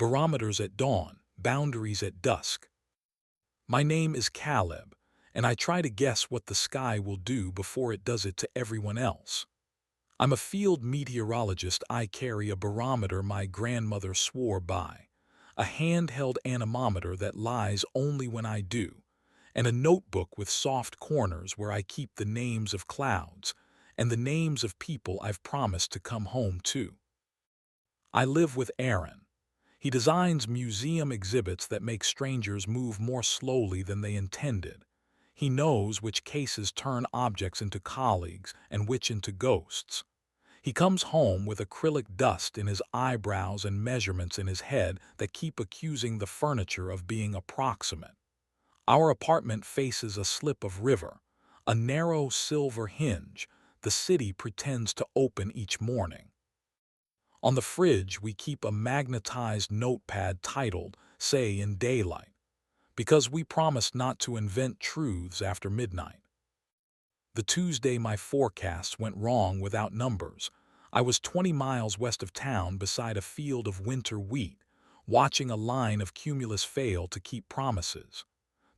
barometers at dawn, boundaries at dusk. My name is Caleb, and I try to guess what the sky will do before it does it to everyone else. I'm a field meteorologist. I carry a barometer my grandmother swore by, a handheld anemometer that lies only when I do, and a notebook with soft corners where I keep the names of clouds and the names of people I've promised to come home to. I live with Aaron. He designs museum exhibits that make strangers move more slowly than they intended. He knows which cases turn objects into colleagues and which into ghosts. He comes home with acrylic dust in his eyebrows and measurements in his head that keep accusing the furniture of being approximate. Our apartment faces a slip of river, a narrow silver hinge the city pretends to open each morning. On the fridge, we keep a magnetized notepad titled, "Say in Daylight," because we promised not to invent truths after midnight. The Tuesday my forecasts went wrong without numbers, I was 20 miles west of town beside a field of winter wheat, watching a line of cumulus fail to keep promises.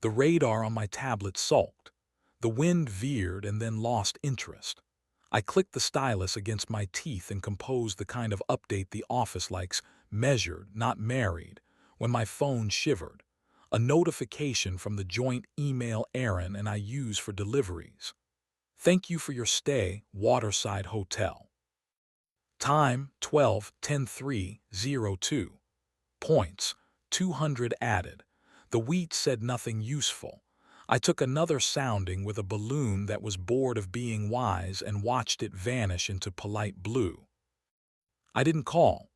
The radar on my tablet sulked. The wind veered and then lost interest. I clicked the stylus against my teeth and composed the kind of update the office likes, measured, not married, when my phone shivered. A notification from the joint email Aaron and I use for deliveries. Thank you for your stay, Waterside Hotel. Time, 12/10/3/02. Points, 200 added. The wheat said nothing useful. I took another sounding with a balloon that was bored of being wise and watched it vanish into polite blue. I didn't call.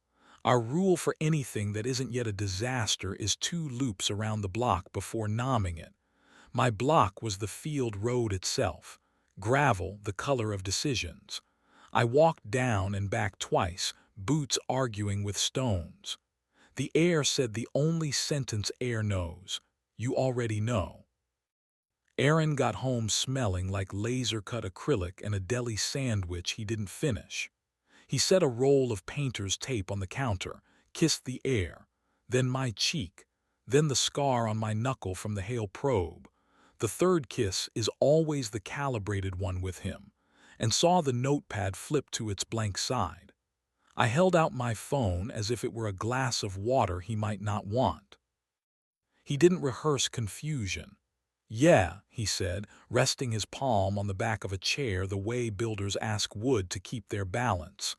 Our rule for anything that isn't yet a disaster is 2 loops around the block before nomming it. My block was the field road itself, gravel the color of decisions. I walked down and back twice, boots arguing with stones. The air said the only sentence air knows: you already know. Aaron got home smelling like laser-cut acrylic and a deli sandwich he didn't finish. He set a roll of painter's tape on the counter, kissed the air, then my cheek, then the scar on my knuckle from the hail probe. The third kiss is always the calibrated one with him, and saw the notepad flip to its blank side. I held out my phone as if it were a glass of water he might not want. He didn't rehearse confusion. "Yeah," he said, resting his palm on the back of a chair the way builders ask wood to keep their balance.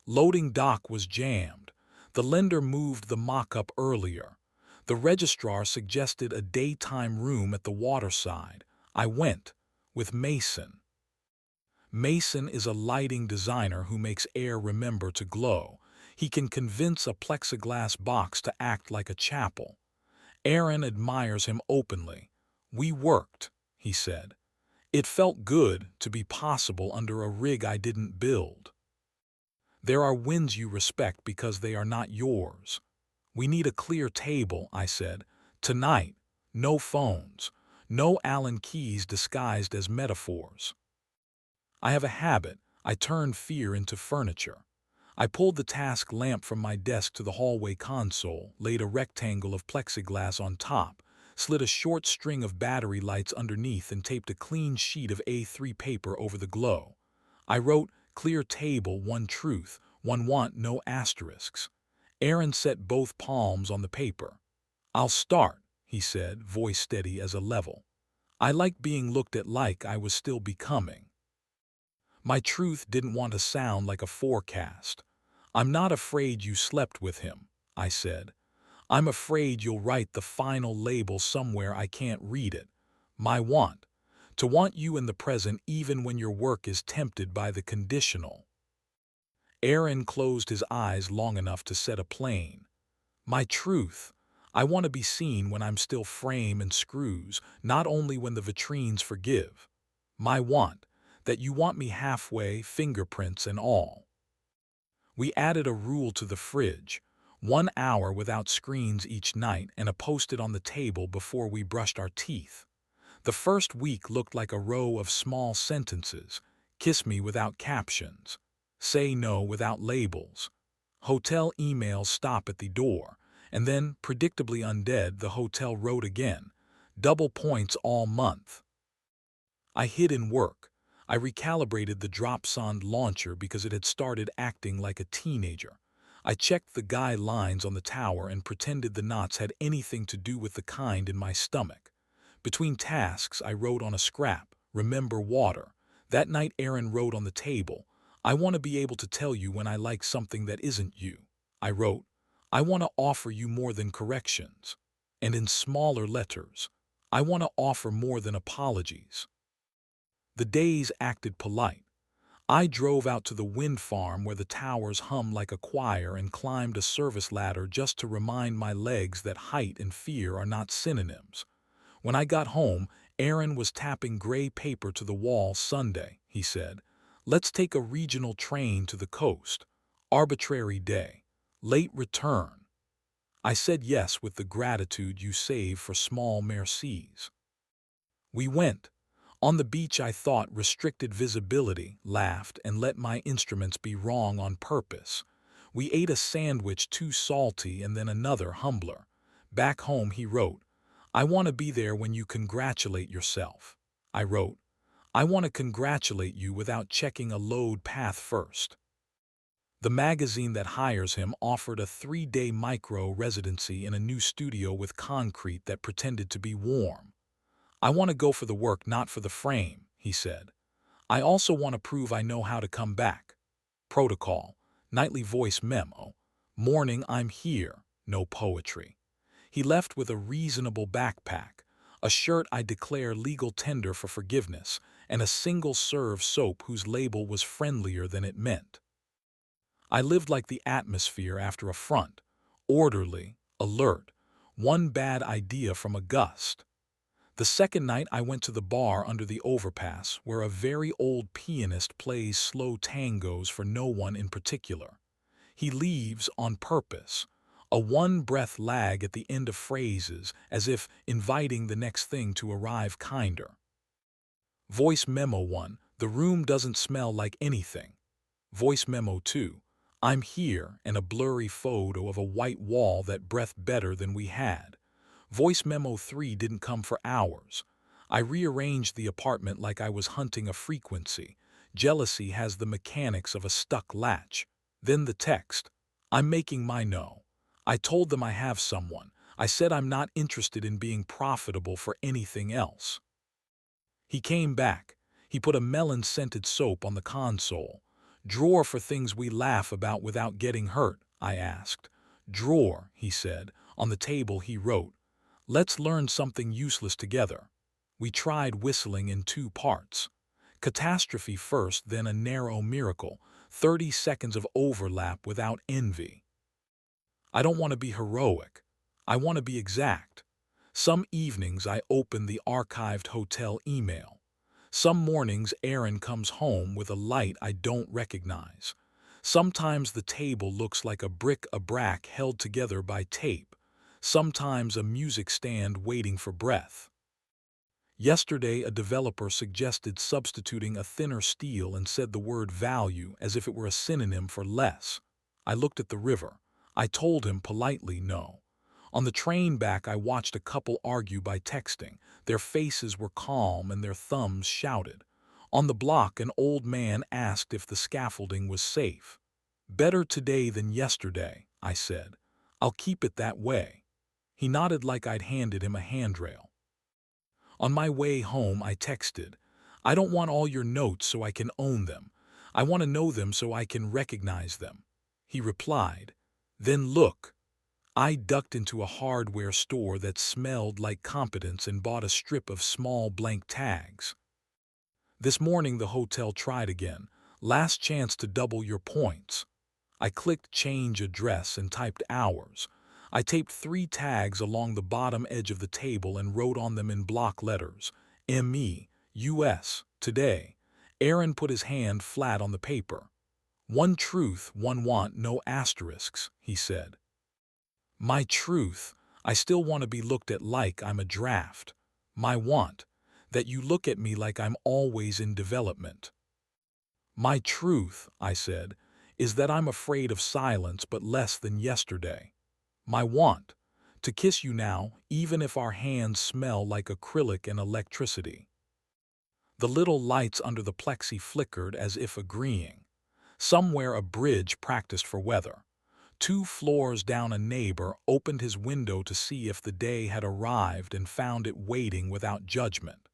Loading dock was jammed. The lender moved the mock-up earlier. The registrar suggested a daytime room at the waterside. I went, with Mason. Mason is a lighting designer who makes air remember to glow. He can convince a plexiglass box to act like a chapel. Aaron admires him openly. "We worked," he said. "It felt good to be possible under a rig I didn't build." There are wins you respect because they are not yours. "We need a clear table," I said. "Tonight, no phones, no Allen keys disguised as metaphors." I have a habit. I turn fear into furniture. I pulled the task lamp from my desk to the hallway console, laid a rectangle of plexiglass on top, slid a short string of battery lights underneath and taped a clean sheet of A3 paper over the glow. I wrote, "Clear table, one truth, one want, no asterisks." Aaron set both palms on the paper. "I'll start," he said, voice steady as a level. I like being looked at like I was still becoming. My truth didn't want to sound like a forecast. "I'm not afraid you slept with him," I said. "I'm afraid you'll write the final label somewhere I can't read it. My want. To want you in the present even when your work is tempted by the conditional." Aaron closed his eyes long enough to set a plane. "My truth. I want to be seen when I'm still frame and screws, not only when the vitrines forgive. My want. That you want me halfway, fingerprints and all." We added a rule to the fridge, 1 hour without screens each night and a post-it on the table before we brushed our teeth. The first week looked like a row of small sentences: "Kiss me without captions," "Say no without labels." Hotel emails stop at the door, And then, predictably undead, the hotel wrote again. Double points all month. I hid in work. I recalibrated the dropsonde launcher because it had started acting like a teenager. I checked the guy lines on the tower and pretended the knots had anything to do with the kind in my stomach. Between tasks, I wrote on a scrap, "Remember water." That night Aaron wrote on the table, "I want to be able to tell you when I like something that isn't you." I wrote, "I want to offer you more than corrections." And in smaller letters, "I want to offer more than apologies." The days acted polite. I drove out to the wind farm where the towers hum like a choir and climbed a service ladder just to remind my legs that height and fear are not synonyms. When I got home, Aaron was tapping gray paper to the wall. "Sunday," he said. "Let's take a regional train to the coast. Arbitrary day. Late return." I said yes with the gratitude you save for small mercies. We went. On the beach I thought restricted visibility, laughed, and let my instruments be wrong on purpose. We ate a sandwich too salty and then another humbler. Back home he wrote, "I want to be there when you congratulate yourself." I wrote, "I want to congratulate you without checking a load path first." The magazine that hires him offered a 3-day micro-residency in a new studio with concrete that pretended to be warm. "I want to go for the work, not for the frame," he said. "I also want to prove I know how to come back." Protocol, nightly voice memo. Morning, "I'm here," no poetry. He left with a reasonable backpack, a shirt I declare legal tender for forgiveness, and a single-serve soap whose label was friendlier than it meant. I lived like the atmosphere after a front, orderly, alert, one bad idea from a gust. The second night I went to the bar under the overpass where a very old pianist plays slow tangos for no one in particular. He leaves on purpose, a one-breath lag at the end of phrases as if inviting the next thing to arrive kinder. Voice memo 1, "The room doesn't smell like anything." Voice memo 2, "I'm here," and a blurry photo of a white wall that breathed better than we had. Voice memo 3 didn't come for hours. I rearranged the apartment like I was hunting a frequency. Jealousy has the mechanics of a stuck latch. Then the text, "I'm making my no. I told them I have someone. I said I'm not interested in being profitable for anything else." He came back. He put a melon-scented soap on the console. "Drawer for things we laugh about without getting hurt," I asked. "Drawer," he said. On the table he wrote, "Let's learn something useless together." We tried whistling in 2 parts. Catastrophe first, then a narrow miracle, 30 seconds of overlap without envy. I don't want to be heroic. I want to be exact. Some evenings I open the archived hotel email. Some mornings Aaron comes home with a light I don't recognize. Sometimes the table looks like a bric-a-brac held together by tape. Sometimes a music stand waiting for breath. Yesterday a developer suggested substituting a thinner steel and said the word value as if it were a synonym for less. I looked at the river. I told him politely no. On the train back I watched a couple argue by texting. Their faces were calm and their thumbs shouted. On the block an old man asked if the scaffolding was safe. "Better today than yesterday," I said. "I'll keep it that way." He nodded like I'd handed him a handrail. On my way home I texted, "I don't want all your notes so I can own them. I want to know them so I can recognize them." He replied, "Then look." I ducked into a hardware store that smelled like competence and bought a strip of small blank tags. This morning the hotel tried again. "Last chance to double your points." I clicked change address and typed hours. I taped 3 tags along the bottom edge of the table and wrote on them in block letters, ME, US, today. Aaron put his hand flat on the paper. "One truth, one want, no asterisks," he said. My truth, I still want to be looked at like I'm a draft. My want, that you look at me like I'm always in development. My truth, I said, is that I'm afraid of silence but less than yesterday. My want, to kiss you now, even if our hands smell like acrylic and electricity. The little lights under the plexi flickered as if agreeing. Somewhere a bridge practiced for weather. 2 floors down a neighbor opened his window to see if the day had arrived and found it waiting without judgment.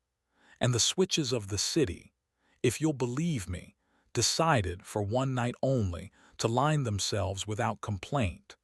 And the switches of the city, if you'll believe me, decided, for one night only, to line themselves without complaint.